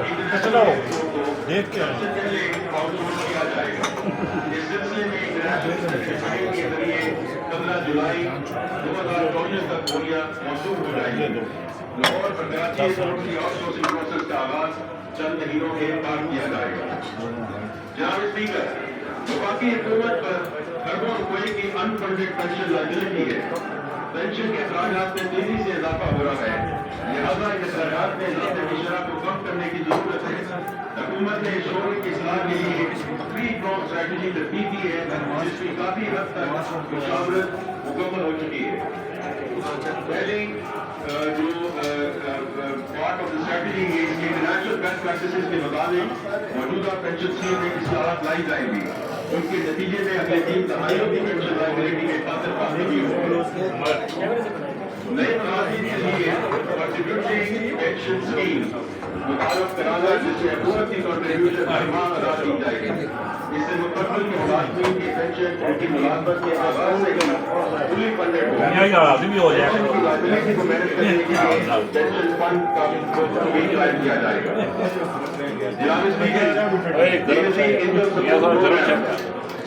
चलो देख के आए। इस सिलसिले में इंटरनेशनल के जरिए 15 जुलाई 2024 तक बोलियां मौसूल हो जाएंगी। लाहौर और कराची एयरपोर्ट की आउटसोर्सिंग प्रोसेस का आगाज चंद महीनों के बाद किया जाएगा। जनाब स्पीकर, वफाकी हुकूमत पर अरबों रुपए की अनफंडेड पेंशन लायबिलिटी है। पेंशन के अखराजात में तेजी से इजाफा हो रहा है, लिहाजा इन अखराजात में इजाफे की शरह को कम करने की जरूरत है। हुकूमत ने इस शोबे की इस्लाह के लिए थ्री प्रॉन्ग स्ट्रेटजी तरतीब दी है, जिसकी काफी हद तक मुशावरत मुकम्मल हो चुकी है। पहली जो पार्ट ऑफ द स्ट्रेटजी है, इसके इंटरनेशनल बेस्ट प्रैक्टिसेस के मुताबिक मौजूदा पेंशन स्कीम में इस्लाहात लाई जाएंगी। उनके नतीजे में अगले 3 दहाइयों की पेंशन लायबिलिटी में खातिर कामयाबी होगी। नए मुलाजिम के लिए कंट्रीब्यूटिंग पेंशन स्कीम मुतारफ कराना, जिससे हुकूमत की कंट्रीब्यूशन हर माह अदा की जाएगी। इससे मुस्तकबिल के मुलाजिमीन की पेंशन उनकी मुलाजमत के आगाज से ही फुली फंडेड होगी। उनकी लायबिलिटी को मैनेज करने के लिए पेंशन फंड का भी जारी किया जाएगा। जनाब स्पीकर,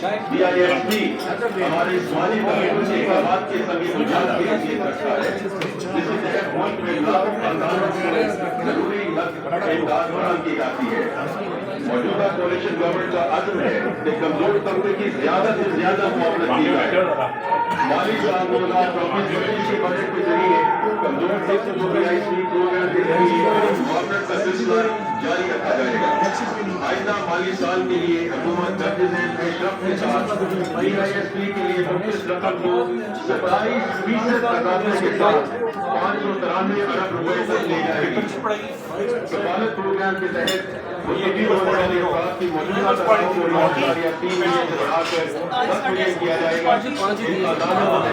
BISP हमारे समाजी तहफ़्फ़ुज़ के इक़दामात के सभी बुनियाद के लिए रखता है, जिसके तहत मुल्क में लाखों खानदानों को जरूरी इमदाद फराहम की जाती है। मौजूदा कोalition गवर्नमेंट का अज़्म है कि कमजोर तबके की ज्यादा से ज्यादा मुआवनत की जाए। माली साल 2024-25 के बजट के जरिए कमजोर तबके को BISP प्रोग्राम के जरिए मुआवनत का सिलसिला जारी रखा जाएगा। आइंदा माली साल के लिए हुकूमत दर्ज पेशरफ्त के साथ BISP के लिए मुख्तलिफ रकम को 27% तकाज़े के साथ 593 अरब रुपए तक ले जाएगी। कफालत प्रोग्राम के तहत मुस्तफ़ी होने वाले अफराद की मौजूदा तनख्वाह को 3 महीने से बढ़ाकर 10 महीने किया जाएगा। इन अदालतों में